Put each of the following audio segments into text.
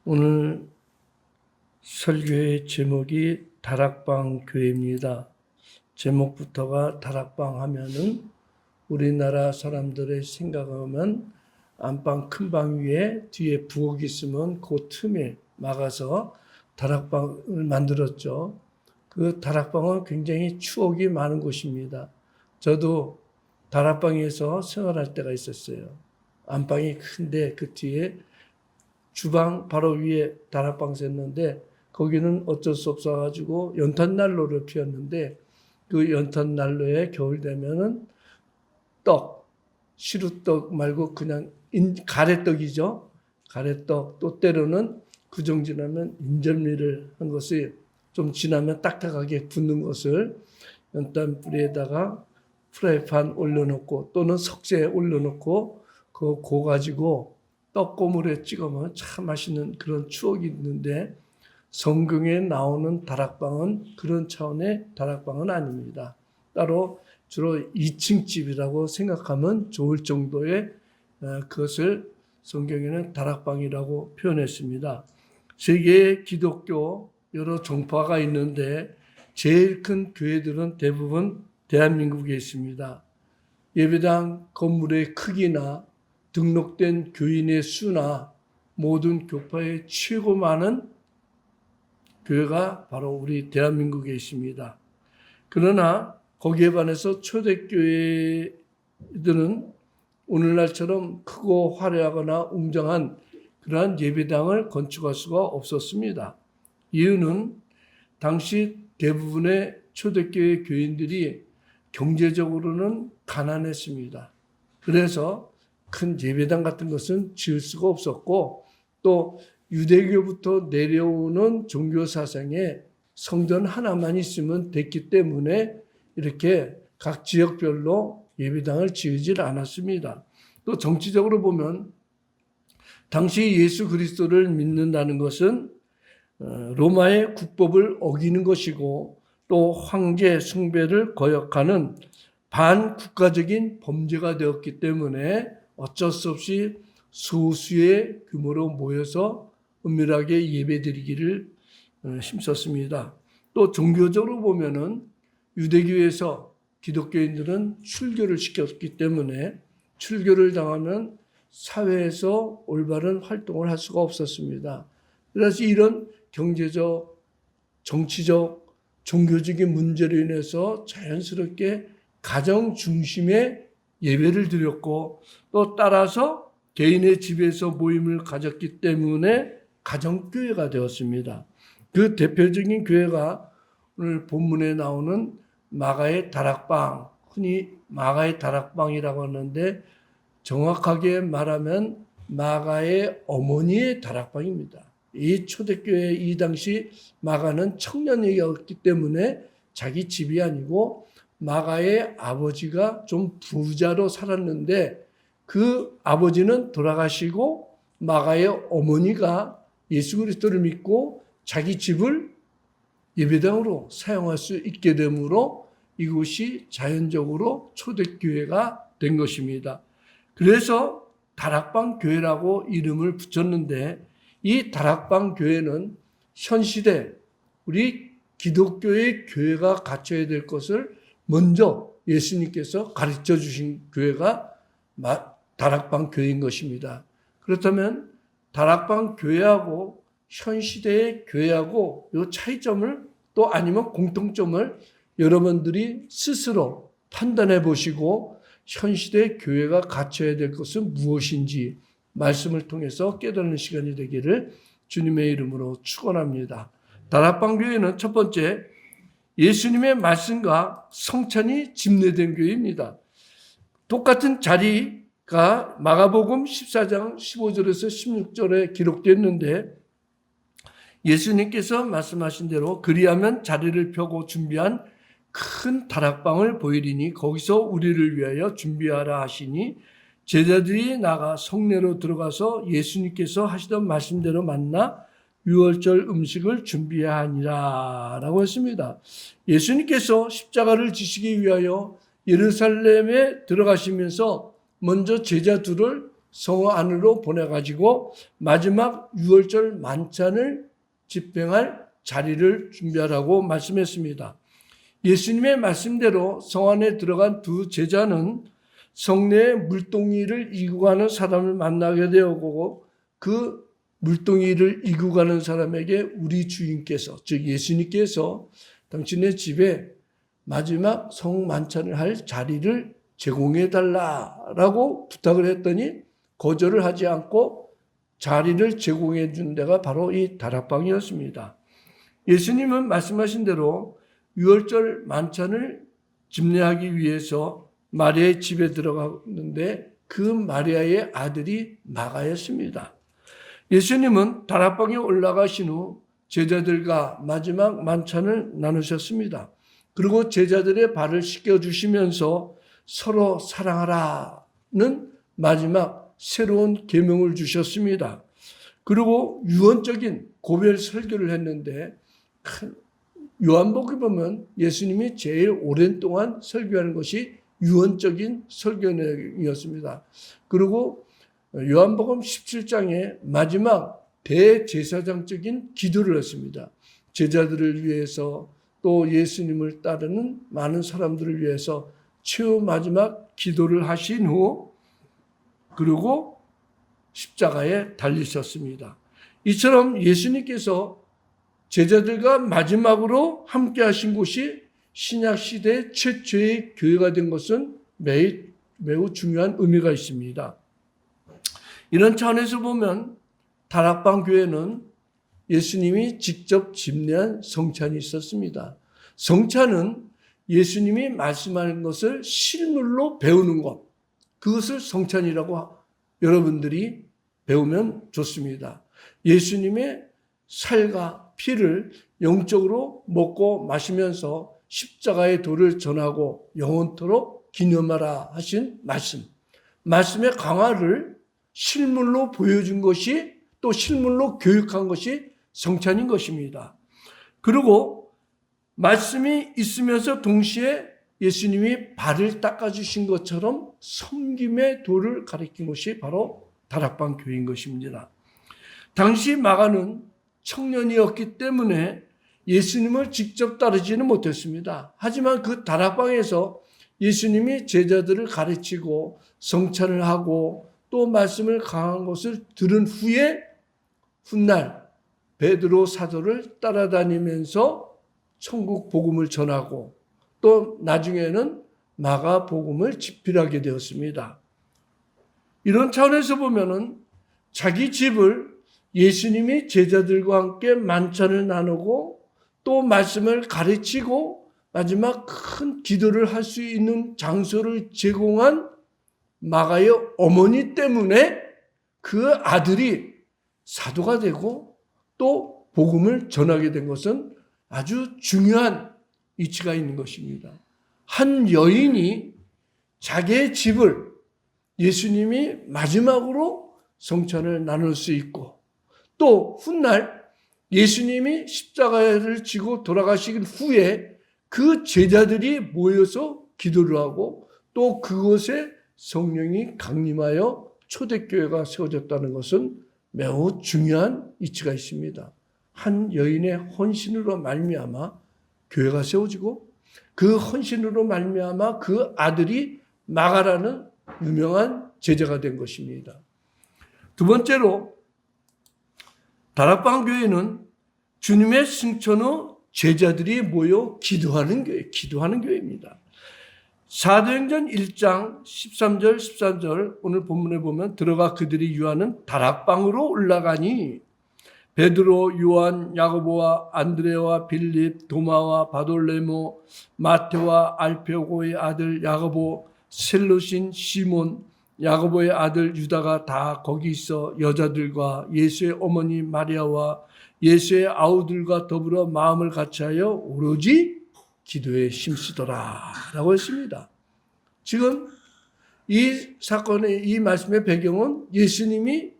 오늘 설교의 제목이 다락방 교회입니다. 제목부터가 다락방 하면은 우리나라 사람들의 생각하면 안방 큰 방 위에 뒤에 부엌이 있으면 그 틈에 막아서 다락방을 만들었죠. 그 다락방은 굉장히 추억이 많은 곳입니다. 저도 다락방에서 생활할 때가 있었어요. 안방이 큰데 그 뒤에 주방 바로 위에 다락방 섰는데 거기는 어쩔 수 없어가지고 연탄난로를 피웠는데 그 연탄난로에 겨울 되면은 시루떡 말고 그냥 가래떡이죠. 가래떡, 또 때로는 그정 지나면 인절미를 한 것이 좀 지나면 딱딱하게 굳는 것을 연탄불에다가 프라이팬 올려놓고 또는 석쇠에 올려놓고 그거 고가지고 떡고물에 찍어 먹으면 참 맛있는 그런 추억이 있는데 성경에 나오는 다락방은 그런 차원의 다락방은 아닙니다. 따로 주로 2층 집이라고 생각하면 좋을 정도의 그것을 성경에는 다락방이라고 표현했습니다. 세계의 기독교 여러 종파가 있는데 제일 큰 교회들은 대부분 대한민국에 있습니다. 예배당 건물의 크기나 등록된 교인의 수나 모든 교파의 최고 많은 교회가 바로 우리 대한민국에 있습니다. 그러나 거기에 반해서 초대교회들은 오늘날처럼 크고 화려하거나 웅장한 그러한 예배당을 건축할 수가 없었습니다. 이유는 당시 대부분의 초대교회 교인들이 경제적으로는 가난했습니다. 그래서 큰 예배당 같은 것은 지을 수가 없었고 또 유대교부터 내려오는 종교 사상에 성전 하나만 있으면 됐기 때문에 이렇게 각 지역별로 예배당을 지으질 않았습니다. 또 정치적으로 보면 당시 예수 그리스도를 믿는다는 것은 로마의 국법을 어기는 것이고 또 황제 숭배를 거역하는 반국가적인 범죄가 되었기 때문에 어쩔 수 없이 소수의 규모로 모여서 은밀하게 예배드리기를 힘썼습니다. 또 종교적으로 보면은 유대교에서 기독교인들은 출교를 시켰기 때문에 출교를 당하면 사회에서 올바른 활동을 할 수가 없었습니다. 그래서 이런 경제적, 정치적, 종교적인 문제로 인해서 자연스럽게 가정 중심의 예배를 드렸고 또 따라서 개인의 집에서 모임을 가졌기 때문에 가정교회가 되었습니다. 그 대표적인 교회가 오늘 본문에 나오는 마가의 다락방, 흔히 마가의 다락방이라고 하는데 정확하게 말하면 마가의 어머니의 다락방입니다. 이 초대교회 이 당시 마가는 청년이었기 때문에 자기 집이 아니고 마가의 아버지가 좀 부자로 살았는데 그 아버지는 돌아가시고 마가의 어머니가 예수 그리스도를 믿고 자기 집을 예배당으로 사용할 수 있게 되므로 이곳이 자연적으로 초대교회가 된 것입니다. 그래서 다락방 교회라고 이름을 붙였는데 이 다락방 교회는 현 시대 우리 기독교의 교회가 갖춰야 될 것을 먼저 예수님께서 가르쳐 주신 교회가 다락방 교회인 것입니다. 그렇다면 다락방 교회하고 현 시대의 교회하고 이 차이점을 또 아니면 공통점을 여러분들이 스스로 판단해 보시고 현 시대의 교회가 갖춰야 될 것은 무엇인지 말씀을 통해서 깨닫는 시간이 되기를 주님의 이름으로 축원합니다. 다락방 교회는 첫 번째 예수님의 말씀과 성찬이 집례된 교회입니다. 똑같은 자리가 마가복음 14장 15절에서 16절에 기록됐는데 예수님께서 말씀하신 대로 그리하면 자리를 펴고 준비한 큰 다락방을 보이리니 거기서 우리를 위하여 준비하라 하시니 제자들이 나가 성내로 들어가서 예수님께서 하시던 말씀대로 만나 유월절 음식을 준비하니라 라고 했습니다. 예수님께서 십자가를 지시기 위하여 예루살렘에 들어가시면서 먼저 제자 둘을 성 안으로 보내가지고 마지막 유월절 만찬을 집행할 자리를 준비하라고 말씀했습니다. 예수님의 말씀대로 성 안에 들어간 두 제자는 성내에 물동이를 이고 가는 사람을 만나게 되었고 그 물동이를 이고 가는 사람에게 우리 주인께서, 즉 예수님께서 당신의 집에 마지막 성만찬을 할 자리를 제공해 달라라고 부탁을 했더니 거절을 하지 않고 자리를 제공해 준 데가 바로 이 다락방이었습니다. 예수님은 말씀하신 대로 유월절 만찬을 집례하기 위해서 마리아의 집에 들어갔는데 그 마리아의 아들이 마가였습니다. 예수님은 다락방에 올라가신 후 제자들과 마지막 만찬을 나누셨습니다. 그리고 제자들의 발을 씻겨주시면서 서로 사랑하라는 마지막 새로운 계명을 주셨습니다. 그리고 유언적인 고별 설교를 했는데 요한복음 보면 예수님이 제일 오랜 동안 설교하는 것이 유언적인 설교 내용이었습니다. 그리고 요한복음 17장에 마지막 대제사장적인 기도를 했습니다. 제자들을 위해서 또 예수님을 따르는 많은 사람들을 위해서 최후 마지막 기도를 하신 후 그리고 십자가에 달리셨습니다. 이처럼 예수님께서 제자들과 마지막으로 함께 하신 곳이 신약시대 최초의 교회가 된 것은 매우 중요한 의미가 있습니다. 이런 차원에서 보면 다락방 교회는 예수님이 직접 집례한 성찬이 있었습니다. 성찬은 예수님이 말씀하는 것을 실물로 배우는 것, 그것을 성찬이라고 여러분들이 배우면 좋습니다. 예수님의 살과 피를 영적으로 먹고 마시면서 십자가의 도를 전하고 영원토록 기념하라 하신 말씀의 강화를 실물로 보여준 것이 또 실물로 교육한 것이 성찬인 것입니다. 그리고 말씀이 있으면서 동시에 예수님이 발을 닦아주신 것처럼 섬김의 도를 가르친 것이 바로 다락방 교회인 것입니다. 당시 마가는 청년이었기 때문에 예수님을 직접 따르지는 못했습니다. 하지만 그 다락방에서 예수님이 제자들을 가르치고 성찬을 하고 또 말씀을 강한 것을 들은 후에 훗날 베드로 사도를 따라다니면서 천국 복음을 전하고 또 나중에는 마가 복음을 집필하게 되었습니다. 이런 차원에서 보면은 자기 집을 예수님이 제자들과 함께 만찬을 나누고 또 말씀을 가르치고 마지막 큰 기도를 할 수 있는 장소를 제공한 마가의 어머니 때문에 그 아들이 사도가 되고 또 복음을 전하게 된 것은 아주 중요한 이치가 있는 것입니다. 한 여인이 자기의 집을 예수님이 마지막으로 성찬을 나눌 수 있고 또 훗날 예수님이 십자가를 지고 돌아가신 후에 그 제자들이 모여서 기도를 하고 또 그곳에 성령이 강림하여 초대교회가 세워졌다는 것은 매우 중요한 이치가 있습니다. 한 여인의 헌신으로 말미암아 교회가 세워지고 그 헌신으로 말미암아 그 아들이 마가라는 유명한 제자가 된 것입니다. 두 번째로 다락방 교회는 주님의 승천 후 제자들이 모여 기도하는 교회입니다. 사도행전 1장 13절 14절 오늘 본문에 보면 들어가 그들이 유하는 다락방으로 올라가니 베드로, 요한, 야고보와 안드레와 빌립, 도마와 바돌레모, 마테와 알페고의 아들 야고보, 셀롯인 시몬, 야고보의 아들 유다가 다 거기 있어 여자들과 예수의 어머니 마리아와 예수의 아우들과 더불어 마음을 같이하여 오로지 기도에 힘쓰더라 라고 했습니다. 지금 이 사건의 이 말씀의 배경은 예수님이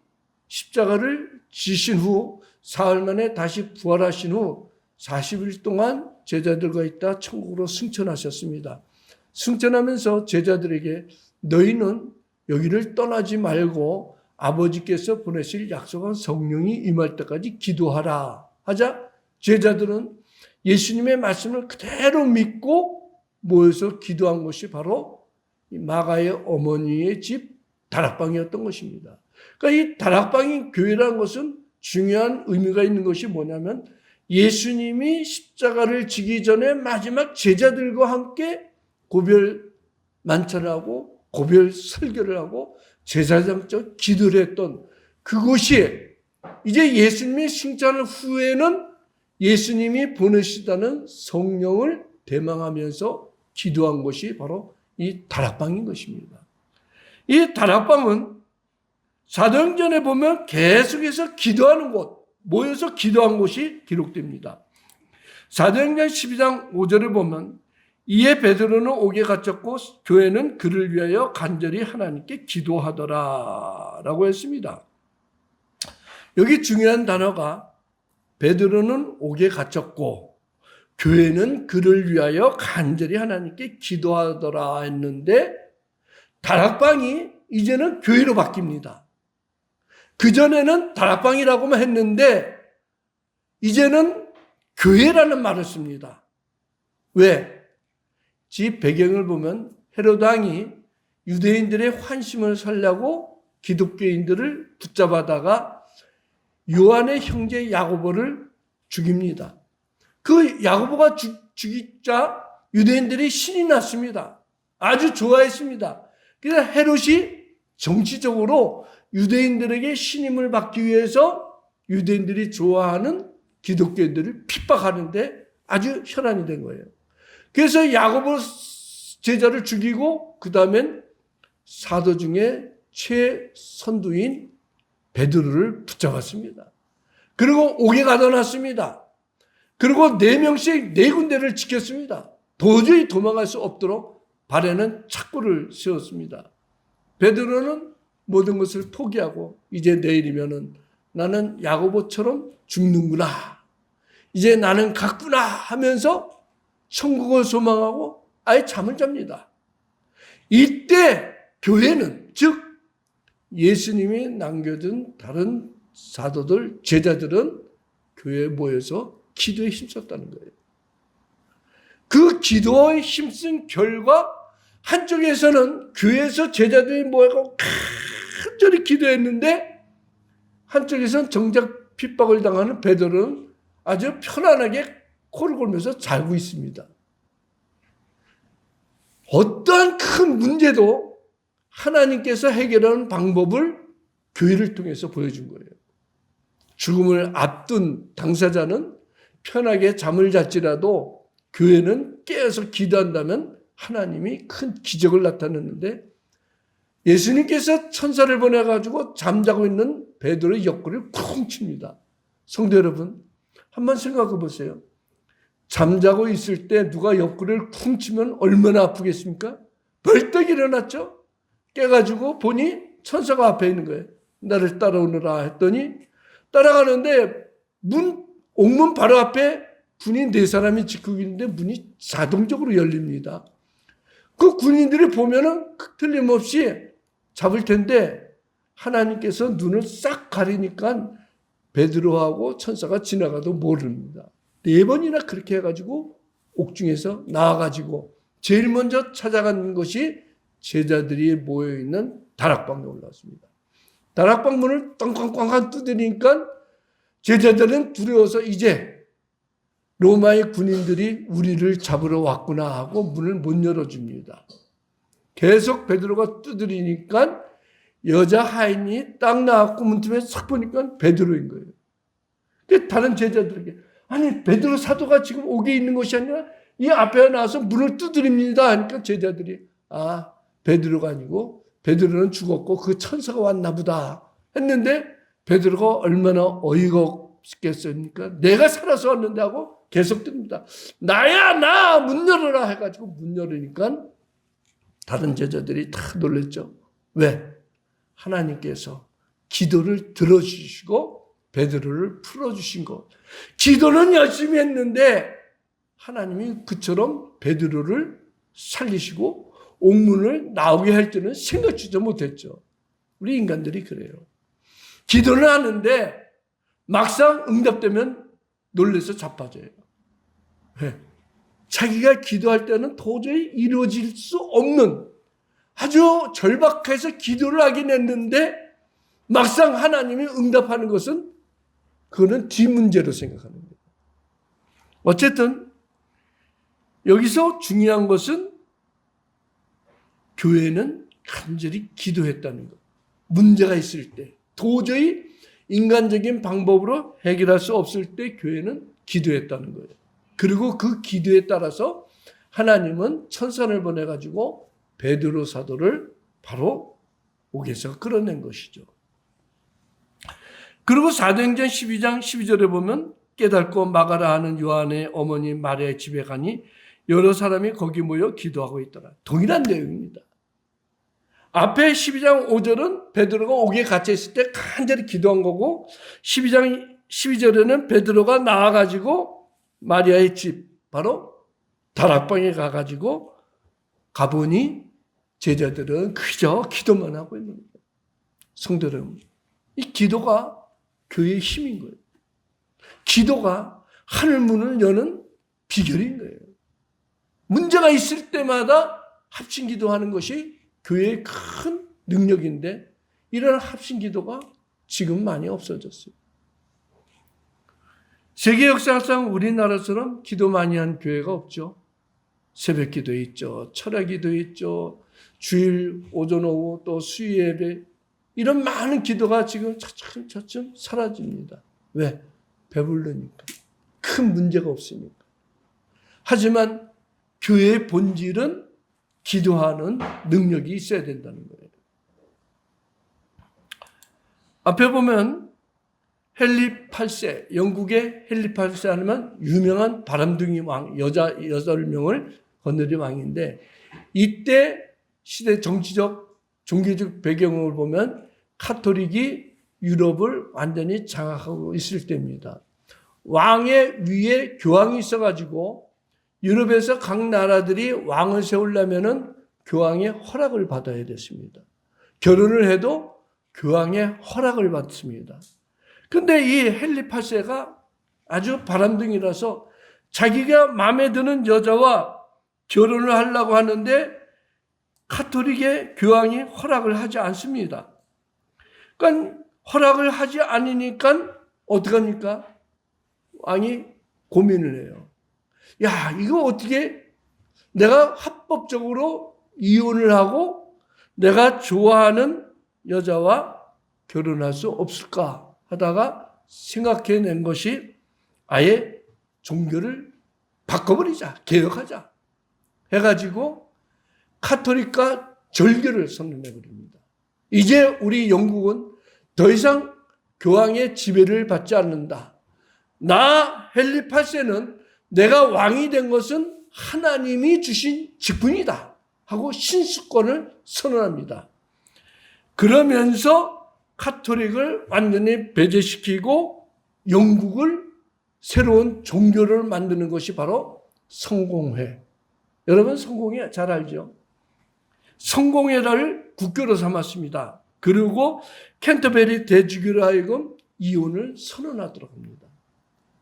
십자가를 지신 후 사흘 만에 다시 부활하신 후 40일 동안 제자들과 있다 천국으로 승천하셨습니다. 승천하면서 제자들에게 너희는 여기를 떠나지 말고 아버지께서 보내실 약속한 성령이 임할 때까지 기도하라 하자 제자들은 예수님의 말씀을 그대로 믿고 모여서 기도한 것이 바로 마가의 어머니의 집 다락방이었던 것입니다. 그러니까 이 다락방이 교회라는 것은 중요한 의미가 있는 것이 뭐냐면 예수님이 십자가를 지기 전에 마지막 제자들과 함께 고별 만찬을 하고 고별 설교를 하고 제사장적 기도를 했던 그곳이 이제 예수님의 승천 후에는 예수님이 보내시다는 성령을 대망하면서 기도한 것이 바로 이 다락방인 것입니다. 이 다락방은 사도행전에 보면 계속해서 기도하는 곳, 모여서 기도한 곳이 기록됩니다. 사도행전 12장 5절에 보면 이에 베드로는 옥에 갇혔고 교회는 그를 위하여 간절히 하나님께 기도하더라 라고 했습니다. 여기 중요한 단어가 베드로는 옥에 갇혔고 교회는 그를 위하여 간절히 하나님께 기도하더라 했는데 다락방이 이제는 교회로 바뀝니다. 그전에는 다락방이라고만 했는데 이제는 교회라는 말을 씁니다. 왜? 집 배경을 보면 헤로드 왕이 유대인들의 환심을 살려고 기독교인들을 붙잡아다가 요한의 형제 야고보를 죽입니다. 그 야고보가 죽이자 유대인들이 신이 났습니다. 아주 좋아했습니다. 그래서 헤롯이 정치적으로 유대인들에게 신임을 받기 위해서 유대인들이 좋아하는 기독교인들을 핍박하는데 아주 혈안이 된 거예요. 그래서 야고보 제자를 죽이고 그 다음엔 사도 중에 최선두인 베드로를 붙잡았습니다. 그리고 옥에 가둬놨습니다. 그리고 4명씩 4군데를 지켰습니다. 도저히 도망갈 수 없도록 발에는 착고를 세웠습니다. 베드로는 모든 것을 포기하고 이제 내일이면은 나는 야고보처럼 죽는구나. 이제 나는 갔구나 하면서 천국을 소망하고 아예 잠을 잡니다. 이때 교회는 즉 예수님이 남겨둔 다른 사도들, 제자들은 교회에 모여서 기도에 힘썼다는 거예요. 그 기도에 힘쓴 결과 한쪽에서는 교회에서 제자들이 모여서 간절히 기도했는데 한쪽에서는 정작 핍박을 당하는 베드로는 아주 편안하게 코를 골면서 자고 있습니다. 어떠한 큰 문제도 하나님께서 해결하는 방법을 교회를 통해서 보여준 거예요. 죽음을 앞둔 당사자는 편하게 잠을 잤지라도 교회는 깨어서 기도한다면 하나님이 큰 기적을 나타냈는데 예수님께서 천사를 보내가지고 잠자고 있는 베드로의 옆구리를 쿵 칩니다. 성도 여러분, 한번 생각해 보세요. 잠자고 있을 때 누가 옆구리를 쿵 치면 얼마나 아프겠습니까? 벌떡 일어났죠? 깨가지고 보니 천사가 앞에 있는 거예요. 나를 따라오너라 했더니 따라가는데 옥문 바로 앞에 군인 4사람이 지키고 있는데 문이 자동적으로 열립니다. 그 군인들이 보면은 틀림없이 잡을 텐데 하나님께서 눈을 싹 가리니까 베드로하고 천사가 지나가도 모릅니다. 4번이나 그렇게 해가지고 옥중에서 나와가지고 제일 먼저 찾아간 것이 제자들이 모여있는 다락방에 올라왔습니다. 다락방 문을 꽝꽝꽝 두드리니까 제자들은 두려워서 이제 로마의 군인들이 우리를 잡으러 왔구나 하고 문을 못 열어줍니다. 계속 베드로가 두드리니까 여자 하인이 딱 나왔고 문틈에 싹 보니까 베드로인 거예요. 다른 제자들에게 아니 베드로 사도가 지금 옥에 있는 것이 아니라 이 앞에 나와서 문을 두드립니다 하니까 제자들이 아 베드로가 아니고 베드로는 죽었고 그 천사가 왔나 보다 했는데 베드로가 얼마나 어이가 없겠습니까? 내가 살아서 왔는데 하고 계속 듭니다. 나야 나 문 열어라 해가지고 문 열으니까 다른 제자들이 다 놀랐죠. 왜? 하나님께서 기도를 들어주시고 베드로를 풀어주신 것. 기도는 열심히 했는데 하나님이 그처럼 베드로를 살리시고 옥문을 나오게 할 줄은 생각지도 못했죠. 우리 인간들이 그래요. 기도를 하는데 막상 응답되면 놀라서 자빠져요. 왜? 자기가 기도할 때는 도저히 이루어질 수 없는 아주 절박해서 기도를 하긴 했는데 막상 하나님이 응답하는 것은 그거는 뒷문제로 생각하는 거예요. 어쨌든 여기서 중요한 것은 교회는 간절히 기도했다는 것. 문제가 있을 때 도저히 인간적인 방법으로 해결할 수 없을 때 교회는 기도했다는 거예요. 그리고 그 기도에 따라서 하나님은 천사를 보내가지고 베드로 사도를 바로 옥에서 끌어낸 것이죠. 그리고 사도행전 12장 12절에 보면 깨닫고 마가라 하는 요한의 어머니 마리아의 집에 가니 여러 사람이 거기 모여 기도하고 있더라. 동일한 내용입니다. 앞에 12장 5절은 베드로가 옥에 갇혀 있을 때 간절히 기도한 거고 12장 12절에는 베드로가 나와가지고 마리아의 집 바로 다락방에 가가지고 가보니 제자들은 그저 기도만 하고 있는 거예요. 성도 여러분, 이 기도가 교회의 힘인 거예요. 기도가 하늘문을 여는 비결인 거예요. 문제가 있을 때마다 합심 기도하는 것이 교회의 큰 능력인데 이런 합심 기도가 지금 많이 없어졌어요. 세계 역사상 우리나라처럼 기도 많이 한 교회가 없죠. 새벽 기도 있죠. 철야 기도 있죠. 주일 오전 오후 또 수요 예배 이런 많은 기도가 지금 차츰 사라집니다. 왜? 배부르니까. 큰 문제가 없으니까. 하지만 교회의 본질은 기도하는 능력이 있어야 된다는 거예요. 앞에 보면 헨리 8세, 영국의 헨리 8세 하면 유명한 바람둥이 왕, 여자 8명을 거느린 왕인데 이때 시대 정치적, 종교적 배경을 보면 카톨릭이 유럽을 완전히 장악하고 있을 때입니다. 왕의 위에 교황이 있어가지고 유럽에서 각 나라들이 왕을 세우려면은 교황의 허락을 받아야 됐습니다. 결혼을 해도 교황의 허락을 받습니다. 근데 이 헨리 8세가 아주 바람둥이라서 자기가 마음에 드는 여자와 결혼을 하려고 하는데 카톨릭의 교황이 허락을 하지 않습니다. 그러니까 허락을 하지 않으니까 어떡합니까? 왕이 고민을 해요. 야, 이거 어떻게 내가 합법적으로 이혼을 하고 내가 좋아하는 여자와 결혼할 수 없을까 하다가 생각해낸 것이 아예 종교를 바꿔버리자, 개혁하자 해가지고 카톨릭과 절교를 선언해버립니다. 이제 우리 영국은 더 이상 교황의 지배를 받지 않는다. 나 헨리 8세는 내가 왕이 된 것은 하나님이 주신 직분이다 하고 신수권을 선언합니다. 그러면서 카톨릭을 완전히 배제시키고 영국을 새로운 종교를 만드는 것이 바로 성공회. 여러분 성공회 잘 알죠? 성공회를 국교로 삼았습니다. 그리고 캔터베리 대주교로 하여금 이혼을 선언하도록 합니다.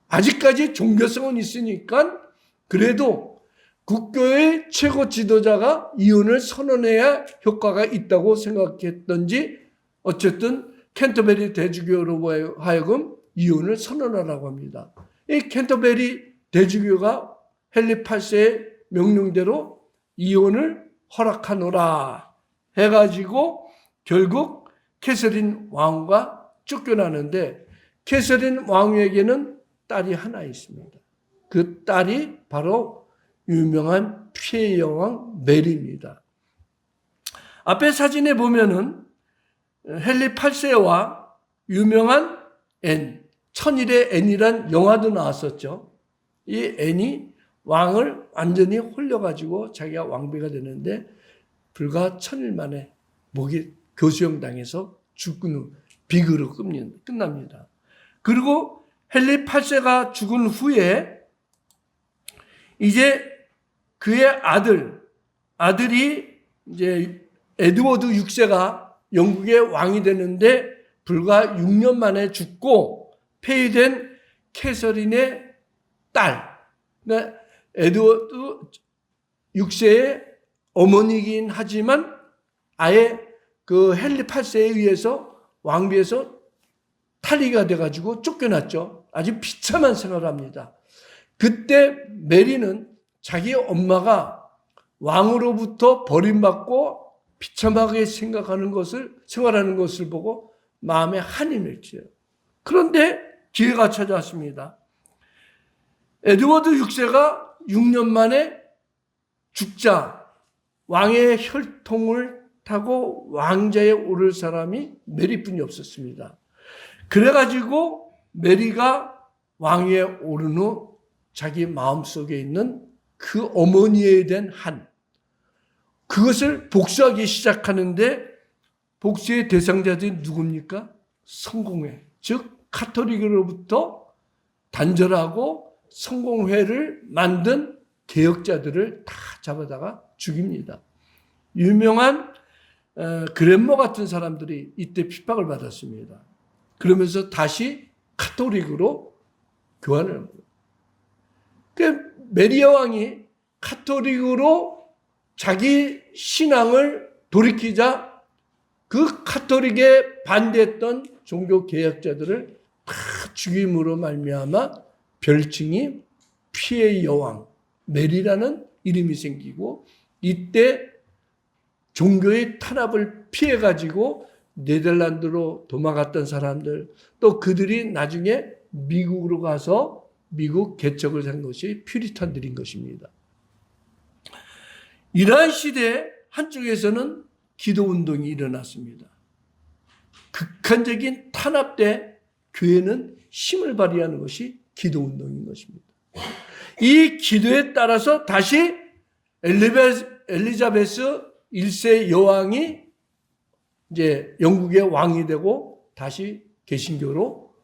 아직까지 종교성은 있으니까 그래도 국교의 최고 지도자가 이혼을 선언해야 효과가 있다고 생각했던지 어쨌든 캔터베리 대주교로 하여금 이혼을 선언하라고 합니다. 이 캔터베리 대주교가 헨리 8세의 명령대로 이혼을 허락하노라 해가지고 결국 캐서린 왕과 쫓겨나는데 캐서린 왕에게는 딸이 하나 있습니다. 그 딸이 바로 유명한 피해 여왕 메리입니다. 앞에 사진에 보면은 헨리 8세와 유명한 앤, 천일의 앤이란 영화도 나왔었죠. 이 앤이 왕을 완전히 홀려가지고 자기가 왕비가 되는데 불과 1000일 만에 목이 교수형 당해서 죽은 후 비극으로 끝납니다. 그리고 헨리 8세가 죽은 후에 이제 그의 아들이 이제 에드워드 6세가 영국의 왕이 되는데 불과 6년 만에 죽고 폐위된 캐서린의 딸, 그러니까 에드워드 6세의 어머니이긴 하지만 아예 그 헨리 8세에 의해서 왕비에서 탈리가 돼가지고 쫓겨났죠. 아주 비참한 생활을 합니다. 그때 메리는 자기 엄마가 왕으로부터 버림받고 비참하게 생활하는 것을 보고 마음에 한이 맺혀요. 그런데 기회가 찾아왔습니다. 에드워드 6세가 6년 만에 죽자 왕의 혈통을 타고 왕자에 오를 사람이 메리뿐이 없었습니다. 그래가지고 메리가 왕위에 오른 후 자기 마음속에 있는 그 어머니에 대한 그것을 복수하기 시작하는데 복수의 대상자들이 누굽니까? 성공회, 즉 카톨릭으로부터 단절하고 성공회를 만든 개혁자들을 다 잡아다가 죽입니다. 유명한 그랜머 같은 사람들이 이때 핍박을 받았습니다. 그러면서 다시 카톨릭으로 교환을 합니다. 메리 여왕이 카톨릭으로 자기 신앙을 돌이키자 그 카톨릭에 반대했던 종교 개혁자들을 다 죽임으로 말미암아 별칭이 피해 여왕 메리라는 이름이 생기고, 이때 종교의 탄압을 피해가지고 네덜란드로 도망갔던 사람들, 또 그들이 나중에 미국으로 가서 미국 개척을 한 것이 퓨리탄들인 것입니다. 이러한 시대에 한쪽에서는 기도운동이 일어났습니다. 극한적인 탄압 때 교회는 힘을 발휘하는 것이 기도운동인 것입니다. 이 기도에 따라서 다시 엘리자베스 1세 여왕이 이제 영국의 왕이 되고 다시 개신교로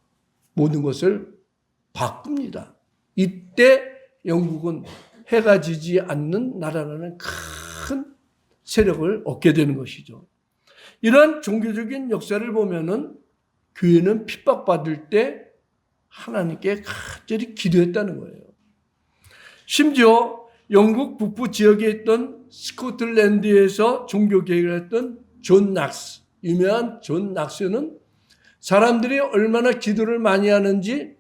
모든 것을 바꿉니다. 이때 영국은 해가 지지 않는 나라라는 큰 세력을 얻게 되는 것이죠. 이런 종교적인 역사를 보면은 교회는 핍박받을 때 하나님께 간절히 기도했다는 거예요. 심지어 영국 북부 지역에 있던 스코틀랜드에서 종교 개혁을 했던 존 낙스, 유명한 존 낙스는 사람들이 얼마나 기도를 많이 하는지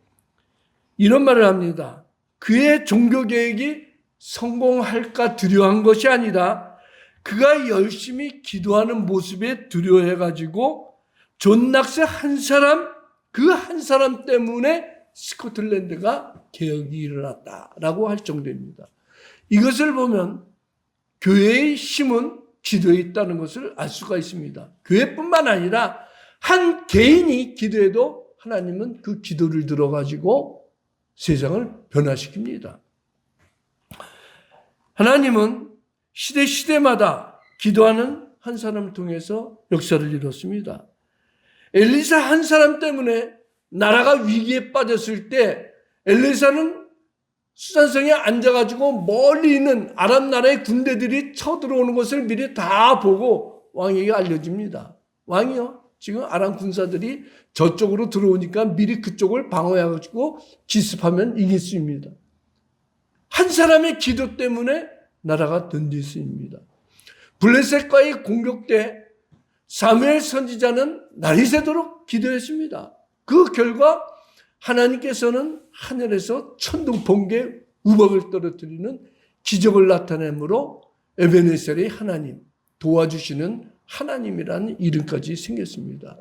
이런 말을 합니다. 그의 종교 개혁이 성공할까 두려워한 것이 아니라 그가 열심히 기도하는 모습에 두려워해가지고 존 낙스 한 사람, 그 한 사람 때문에 스코틀랜드가 개혁이 일어났다라고 할 정도입니다. 이것을 보면 교회의 힘은 기도에 있다는 것을 알 수가 있습니다. 교회뿐만 아니라 한 개인이 기도해도 하나님은 그 기도를 들어가지고 세상을 변화시킵니다. 하나님은 시대마다 기도하는 한 사람을 통해서 역사를 이뤘습니다. 엘리사 한 사람 때문에 나라가 위기에 빠졌을 때 엘리사는 수산성에 앉아가지고 멀리 있는 아람 나라의 군대들이 쳐들어오는 것을 미리 다 보고 왕에게 알려줍니다. 왕이요, 지금 아람 군사들이 저쪽으로 들어오니까 미리 그쪽을 방어해가지고 기습하면 이길 수 있습니다. 한 사람의 기도 때문에 나라가 던질 수 있습니다. 블레셋과의 공격 때 사무엘 선지자는 날이 새도록 기도했습니다. 그 결과 하나님께서는 하늘에서 천둥 번개 우박을 떨어뜨리는 기적을 나타내므로 에베네셀의 하나님, 도와주시는 하나님이라는 이름까지 생겼습니다.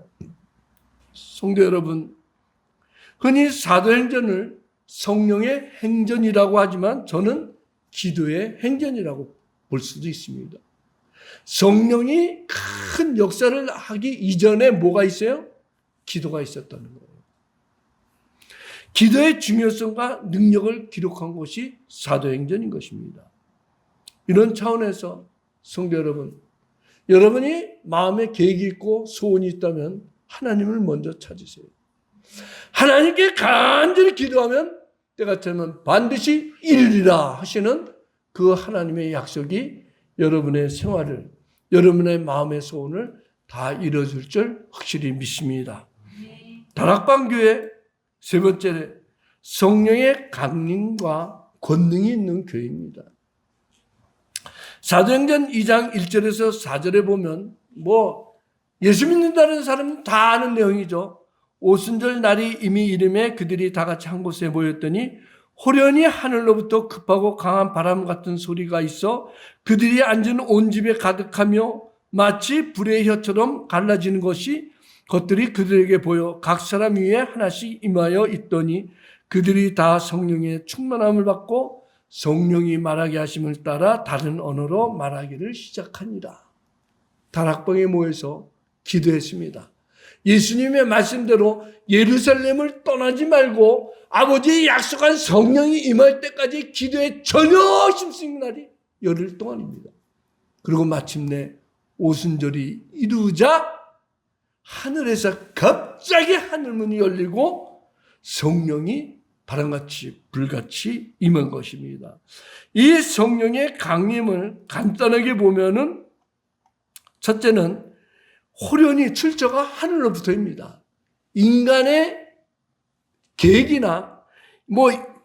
성도 여러분, 흔히 사도행전을 성령의 행전이라고 하지만 저는 기도의 행전이라고 볼 수도 있습니다. 성령이 큰 역사를 하기 이전에 뭐가 있어요? 기도가 있었다는 거예요. 기도의 중요성과 능력을 기록한 것이 사도행전인 것입니다. 이런 차원에서 성도 여러분, 여러분이 마음에 계획이 있고 소원이 있다면 하나님을 먼저 찾으세요. 하나님께 간절히 기도하면 때가 되면 반드시 이루리라 하시는 그 하나님의 약속이 여러분의 생활을, 여러분의 마음의 소원을 다 이뤄줄 줄 확실히 믿습니다. 다락방 교회 세 번째, 성령의 강림과 권능이 있는 교회입니다. 사도행전 2장 1절에서 4절에 보면 예수 믿는다는 사람은 다 아는 내용이죠. 오순절 날이 이미 이름에 그들이 다 같이 한 곳에 모였더니 호련히 하늘로부터 급하고 강한 바람 같은 소리가 있어 그들이 앉은 온 집에 가득하며 마치 불의 혀처럼 갈라지는 것들이 그들에게 보여 각 사람 위에 하나씩 임하여 있더니 그들이 다 성령의 충만함을 받고 성령이 말하게 하심을 따라 다른 언어로 말하기를 시작하니라. 다락방에 모여서 기도했습니다. 예수님의 말씀대로 예루살렘을 떠나지 말고 아버지의 약속한 성령이 임할 때까지 기도에 전혀 힘쓰는 날이 열흘 동안입니다. 그리고 마침내 오순절이 이루자 하늘에서 갑자기 하늘문이 열리고 성령이 바람같이 불같이 임한 것입니다. 이 성령의 강림을 간단하게 보면은 첫째는 호련히 출처가 하늘로부터입니다. 인간의 계획이나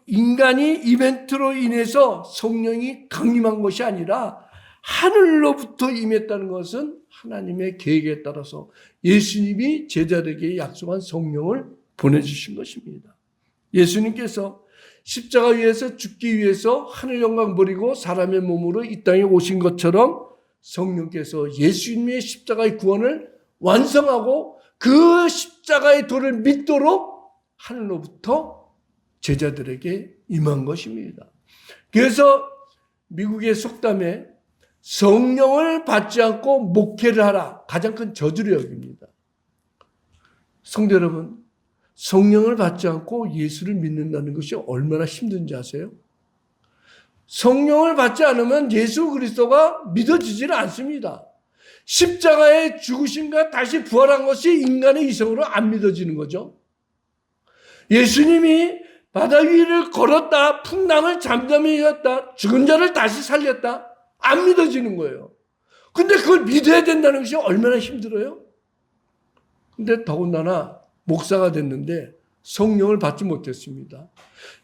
인간이 이벤트로 인해서 성령이 강림한 것이 아니라 하늘로부터 임했다는 것은 하나님의 계획에 따라서 예수님이 제자들에게 약속한 성령을 보내주신 것입니다. 예수님께서 십자가 위에서 죽기 위해서 하늘 영광 버리고 사람의 몸으로 이 땅에 오신 것처럼 성령께서 예수님의 십자가의 구원을 완성하고 그 십자가의 도를 믿도록 하늘로부터 제자들에게 임한 것입니다. 그래서 미국의 속담에 성령을 받지 않고 목회를 하라, 가장 큰 저주를 여깁니다. 성도 여러분, 성령을 받지 않고 예수를 믿는다는 것이 얼마나 힘든지 아세요? 성령을 받지 않으면 예수 그리스도가 믿어지지는 않습니다. 십자가의 죽으심과 다시 부활한 것이 인간의 이성으로 안 믿어지는 거죠. 예수님이 바다 위를 걸었다, 풍랑을 잠잠히 이겼다, 죽은 자를 다시 살렸다, 안 믿어지는 거예요. 근데 그걸 믿어야 된다는 것이 얼마나 힘들어요? 근데 더군다나 목사가 됐는데 성령을 받지 못했습니다.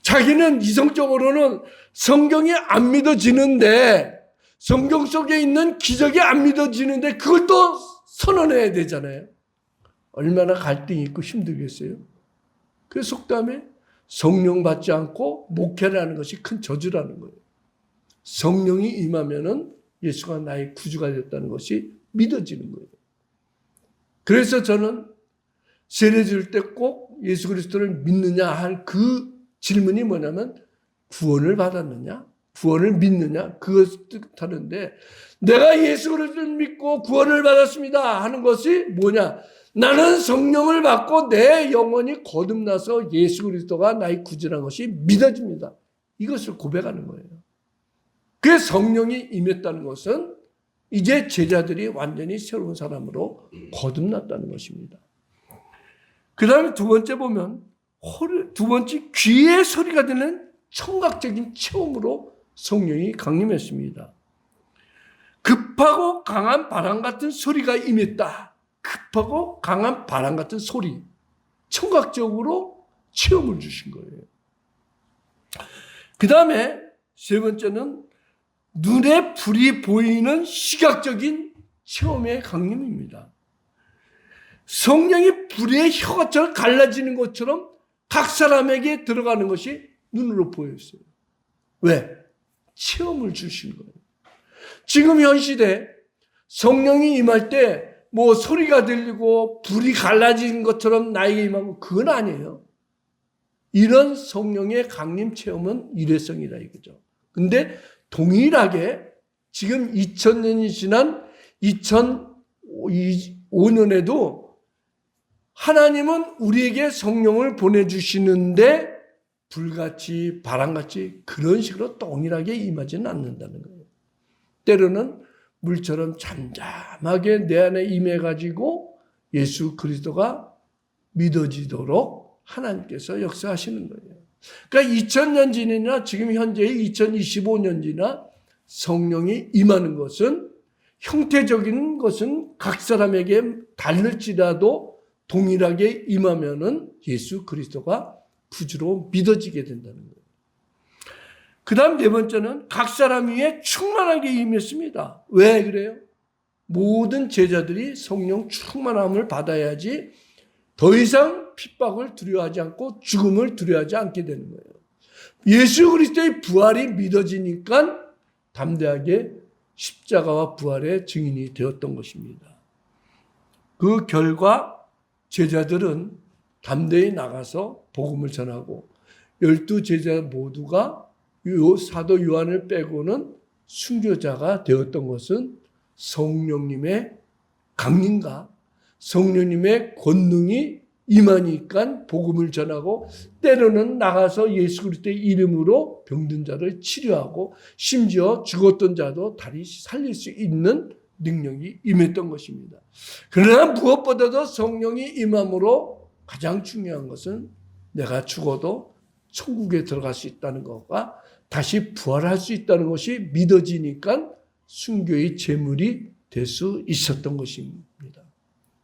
자기는 이성적으로는 성경이 안 믿어지는데, 성경 속에 있는 기적이 안 믿어지는데 그걸 또 선언해야 되잖아요. 얼마나 갈등이 있고 힘들겠어요? 그 속담에 성령 받지 않고 목회를 하는 것이 큰 저주라는 거예요. 성령이 임하면은 예수가 나의 구주가 됐다는 것이 믿어지는 거예요. 그래서 저는 세례 줄 때 꼭 예수 그리스도를 믿느냐 할 그 질문이 뭐냐면 구원을 받았느냐? 구원을 믿느냐? 그것을 뜻하는데 내가 예수 그리스도를 믿고 구원을 받았습니다 하는 것이 뭐냐? 나는 성령을 받고 내 영혼이 거듭나서 예수 그리스도가 나의 구주라는 것이 믿어집니다. 이것을 고백하는 거예요. 그 성령이 임했다는 것은 이제 제자들이 완전히 새로운 사람으로 거듭났다는 것입니다. 그 다음에 두 번째 보면 두 번째 귀의 소리가 되는 청각적인 체험으로 성령이 강림했습니다. 급하고 강한 바람 같은 소리가 임했다. 급하고 강한 바람 같은 소리. 청각적으로 체험을 주신 거예요. 그 다음에 세 번째는 눈에 불이 보이는 시각적인 체험의 강림입니다. 성령이 불의 혀처럼 갈라지는 것처럼 각 사람에게 들어가는 것이 눈으로 보였어요. 왜? 체험을 주신 거예요. 지금 현 시대 성령이 임할 때 소리가 들리고 불이 갈라지는 것처럼 나에게 임하고 그건 아니에요. 이런 성령의 강림 체험은 일회성이다 이거죠. 근데 동일하게 지금 2000년이 지난 2005년에도 하나님은 우리에게 성령을 보내주시는데 불같이 바람같이 그런 식으로 동일하게 임하지는 않는다는 거예요. 때로는 물처럼 잠잠하게 내 안에 임해가지고 예수 그리스도가 믿어지도록 하나님께서 역사하시는 거예요. 그러니까 2000년 지나 지금 현재의 2025년 지나 성령이 임하는 것은 형태적인 것은 각 사람에게 다를지라도 동일하게 임하면은 예수 그리스도가 구주로 믿어지게 된다는 거예요. 그 다음 네 번째는 각 사람 위에 충만하게 임했습니다. 왜 그래요? 모든 제자들이 성령 충만함을 받아야지 더 이상 핍박을 두려워하지 않고 죽음을 두려워하지 않게 되는 거예요. 예수 그리스도의 부활이 믿어지니까 담대하게 십자가와 부활의 증인이 되었던 것입니다. 그 결과 제자들은 담대히 나가서 복음을 전하고 12제자 모두가 사도 요한을 빼고는 순교자가 되었던 것은 성령님의 강림과 성령님의 권능이 임하니까 복음을 전하고 때로는 나가서 예수 그리스도의 이름으로 병든 자를 치료하고 심지어 죽었던 자도 다시 살릴 수 있는 능력이 임했던 것입니다. 그러나 무엇보다도 성령이 임함으로 가장 중요한 것은 내가 죽어도 천국에 들어갈 수 있다는 것과 다시 부활할 수 있다는 것이 믿어지니까 순교의 제물이 될 수 있었던 것입니다.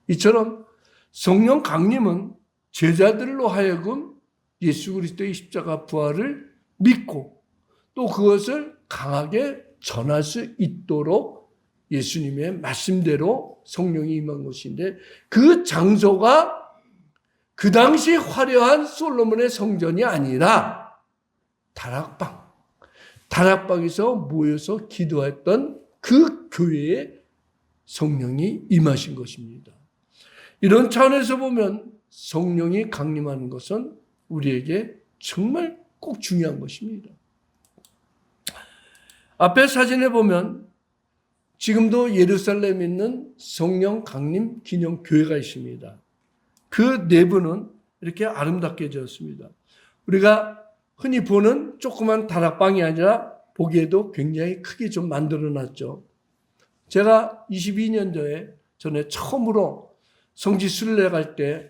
이처럼 성령 강림은 제자들로 하여금 예수 그리스도의 십자가 부활을 믿고 또 그것을 강하게 전할 수 있도록 예수님의 말씀대로 성령이 임한 것인데 그 장소가 그 당시 화려한 솔로몬의 성전이 아니라 다락방에서 모여서 기도했던 그 교회에 성령이 임하신 것입니다. 이런 차원에서 보면 성령이 강림하는 것은 우리에게 정말 꼭 중요한 것입니다. 앞에 사진에 보면 지금도 예루살렘에 있는 성령 강림 기념 교회가 있습니다. 그 내부는 이렇게 아름답게 지었습니다. 우리가 흔히 보는 조그만 다락방이 아니라 보기에도 굉장히 크게 좀 만들어놨죠. 제가 22년 전에 처음으로 성지 순례 갈 때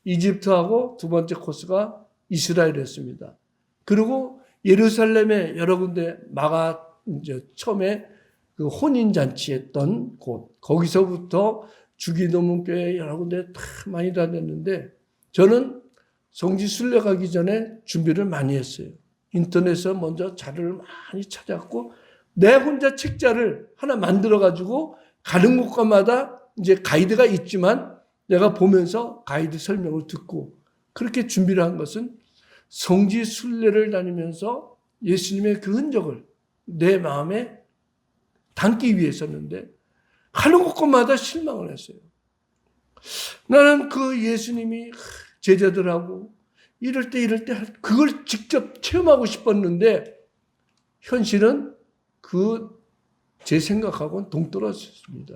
이집트하고 두 번째 코스가 이스라엘이었습니다. 그리고 예루살렘에 여러 군데 처음에 그 혼인잔치했던 곳, 거기서부터 주기도문 교회 여러 군데 다 많이 다녔는데 저는 성지 순례 가기 전에 준비를 많이 했어요. 인터넷에서 먼저 자료를 많이 찾았고 내 혼자 책자를 하나 만들어가지고 가는 곳마다 이제 가이드가 있지만 내가 보면서 가이드 설명을 듣고 그렇게 준비를 한 것은 성지 순례를 다니면서 예수님의 그 흔적을 내 마음에 담기 위해서였는데 가는 곳마다 실망을 했어요. 나는 그 예수님이 제자들하고 이럴 때 그걸 직접 체험하고 싶었는데 현실은 제 생각하고는 동떨어졌습니다.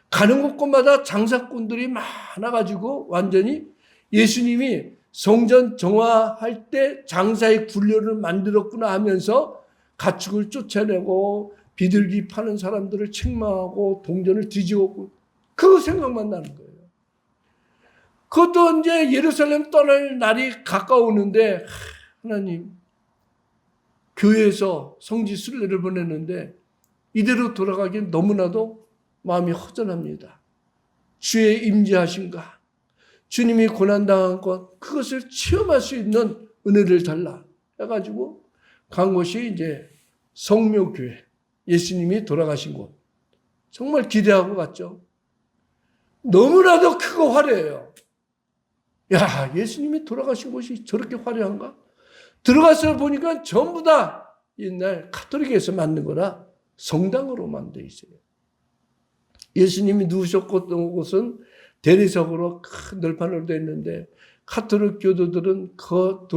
가는 곳마다 장사꾼들이 많아가지고 완전히 예수님이 성전 정화할 때 장사의 굴려를 만들었구나 하면서 가축을 쫓아내고 비둘기 파는 사람들을 책망하고 동전을 뒤집고 그 생각만 나는 거예요. 그것도 이제 예루살렘 떠날 날이 가까우는데 하나님 교회에서 성지 순례를 보냈는데 이대로 돌아가기엔 너무나도 마음이 허전합니다. 주의 임재하신가 주님이 고난당한 것 그것을 체험할 수 있는 은혜를 달라 해가지고 간 곳이 이제 성묘교회 예수님이 돌아가신 곳 정말 기대하고 갔죠. 너무나도 크고 화려해요. 야, 예수님이 돌아가신 곳이 저렇게 화려한가? 들어가서 보니까 전부 다 옛날 가톨릭에서 만든 거라 성당으로만 돼 있어요. 예수님이 누우셨던 곳은 대리석으로 큰 널판으로 되어 있는데 가톨릭 교도들은 그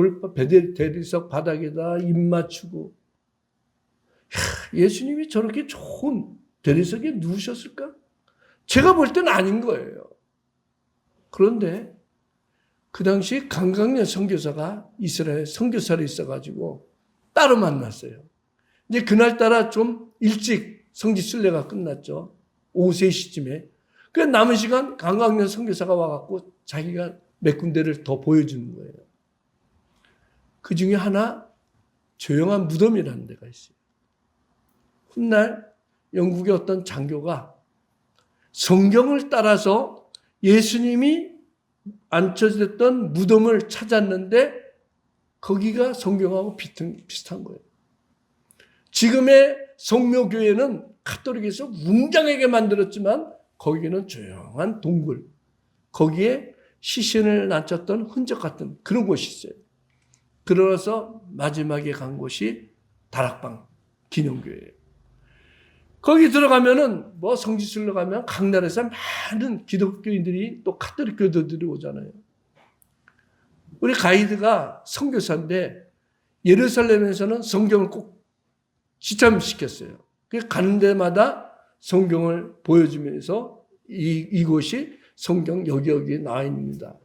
대리석 바닥에다 입 맞추고 예수님이 저렇게 좋은 대리석에 누우셨을까? 제가 볼 때는 아닌 거예요. 그런데 그 당시 강강년 선교사가 이스라엘 선교사로 있어가지고 따로 만났어요. 이제 그날따라 좀 일찍 성지 순례가 끝났죠. 오후 3시쯤에. 그래서 남은 시간 강강년 선교사가 와갖고 자기가 몇 군데를 더 보여주는 거예요. 그 중에 하나 조용한 무덤이라는 데가 있어요. 훗날 영국의 어떤 장교가 성경을 따라서 예수님이 앉혀졌던 무덤을 찾았는데 거기가 성경하고 비슷한 거예요. 지금의 성묘교회는 가톨릭에서 웅장하게 만들었지만 거기는 조용한 동굴, 거기에 시신을 앉혔던 흔적 같은 그런 곳이 있어요. 그러서 마지막에 간 곳이 다락방 기념교회예요. 거기 들어가면은 뭐 성지순례 가면 각 나라에서 많은 기독교인들이 또 가톨릭 교도들이 오잖아요. 우리 가이드가 선교사인데 예루살렘에서는 성경을 꼭 지참시켰어요. 가는 데마다 성경을 보여주면서 이곳이 성경 여기 나와 있습니다.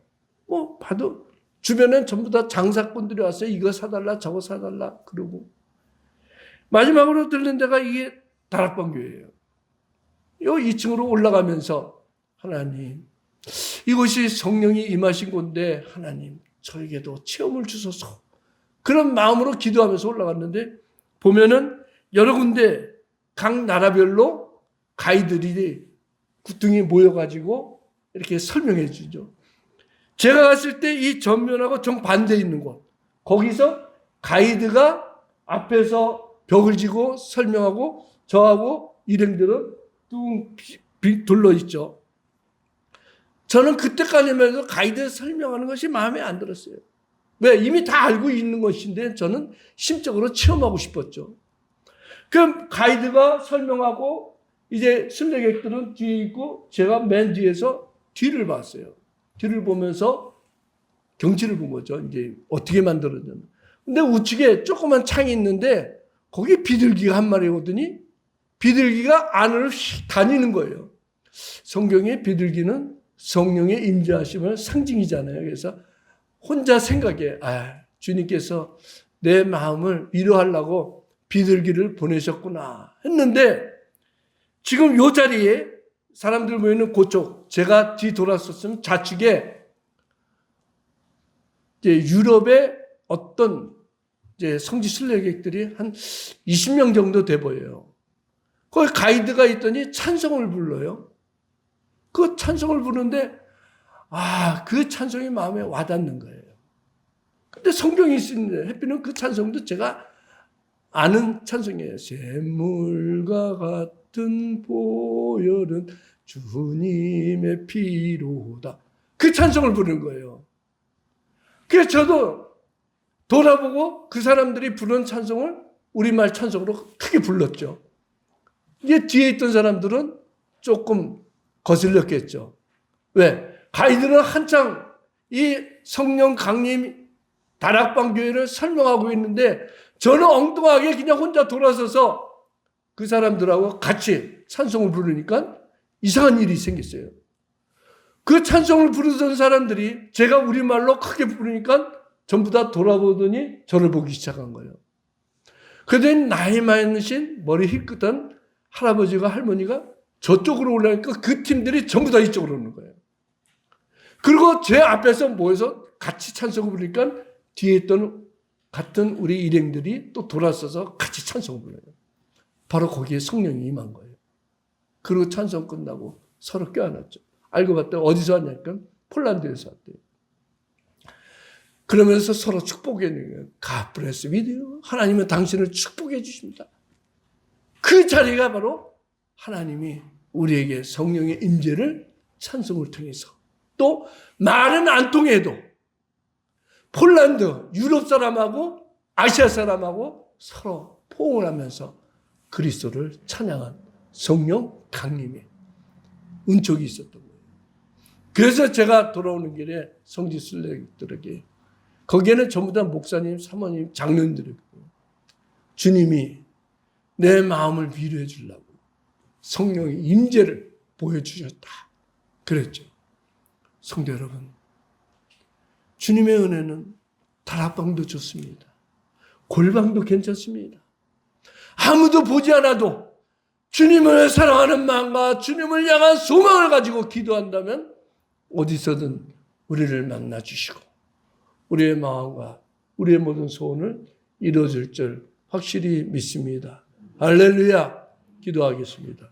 뭐 봐도 주변엔 전부 다 장사꾼들이 와서 이거 사달라 저거 사달라 그러고 마지막으로 들른 데가 이게 다락방 교회예요. 요 2층으로 올라가면서 하나님 이곳이 성령이 임하신 곳인데 하나님 저에게도 체험을 주소서 그런 마음으로 기도하면서 올라갔는데 보면은 여러 군데 각 나라별로 가이드들이 구뚱이 모여가지고 이렇게 설명해 주죠. 제가 갔을 때 이 전면하고 정반대에 있는 곳 거기서 가이드가 앞에서 벽을 지고 설명하고 저하고 일행들은 뚱 둘러있죠. 저는 그때까지만 해도 가이드 설명하는 것이 마음에 안 들었어요. 왜? 이미 다 알고 있는 것인데 저는 심적으로 체험하고 싶었죠. 그럼 가이드가 설명하고 이제 순례객들은 뒤에 있고 제가 맨 뒤에서 뒤를 봤어요. 뒤를 보면서 경치를 본 거죠. 이제 어떻게 만들어졌나. 근데 우측에 조그만 창이 있는데 거기 비둘기가 한 마리 오더니 비둘기가 안으로 다니는 거예요. 성경의 비둘기는 성령의 임재하심을 상징이잖아요. 그래서 혼자 생각해 주님께서 내 마음을 위로하려고 비둘기를 보내셨구나 했는데 지금 이 자리에 사람들 모이는 그쪽 제가 뒤 돌았었으면 좌측에 이제 유럽의 어떤 이제 성지 순례객들이 한 20명 정도 돼 보여요. 거기 가이드가 있더니 찬송을 불러요. 그 찬송을 부르는데 그 찬송이 마음에 와닿는 거예요. 근데 성경이 있는데 해피는 그 찬송도 제가 아는 찬송이에요. 샘물과 같은 보혈은 주님의 피로다. 그 찬송을 부르는 거예요. 그래서 저도 돌아보고 그 사람들이 부른 찬송을 우리말 찬송으로 크게 불렀죠. 이제 뒤에 있던 사람들은 조금 거슬렸겠죠. 왜? 가이드는 한창 이 성령 강림 다락방 교회를 설명하고 있는데 저는 엉뚱하게 그냥 혼자 돌아서서 그 사람들하고 같이 찬송을 부르니까 이상한 일이 생겼어요. 그 찬송을 부르던 사람들이 제가 우리말로 크게 부르니까 전부 다 돌아보더니 저를 보기 시작한 거예요. 그랬더니 나이 많으신 머리 희끗한 할아버지가 할머니가 저쪽으로 올라가니까 그 팀들이 전부 다 이쪽으로 오는 거예요. 그리고 제 앞에서 모여서 같이 찬송을 부르니까 뒤에 있던 같은 우리 일행들이 또 돌아서서 같이 찬송을 불러요. 바로 거기에 성령이 임한 거예요. 그리고 찬송 끝나고 서로 껴안았죠. 알고 봤더니 어디서 왔냐니까 폴란드에서 왔대요. 그러면서 서로 축복해 주는 거예요. God bless with you. 하나님은 당신을 축복해 주십니다. 그 자리가 바로 하나님이 우리에게 성령의 임재를 찬송을 통해서 또 말은 안 통해도 폴란드, 유럽 사람하고 아시아 사람하고 서로 포옹을 하면서 그리스도를 찬양한 성령 강림의 은총이 있었던 거예요. 그래서 제가 돌아오는 길에 성지 순례객들에게 거기에는 전부 다 목사님, 사모님, 장로님들이고 주님이 내 마음을 위로해 주려고 성령의 임재를 보여주셨다. 그랬죠. 성도 여러분, 주님의 은혜는 다락방도 좋습니다. 골방도 괜찮습니다. 아무도 보지 않아도 주님을 사랑하는 마음과 주님을 향한 소망을 가지고 기도한다면 어디서든 우리를 만나 주시고 우리의 마음과 우리의 모든 소원을 이루어줄 줄 확실히 믿습니다. 할렐루야. 기도하겠습니다.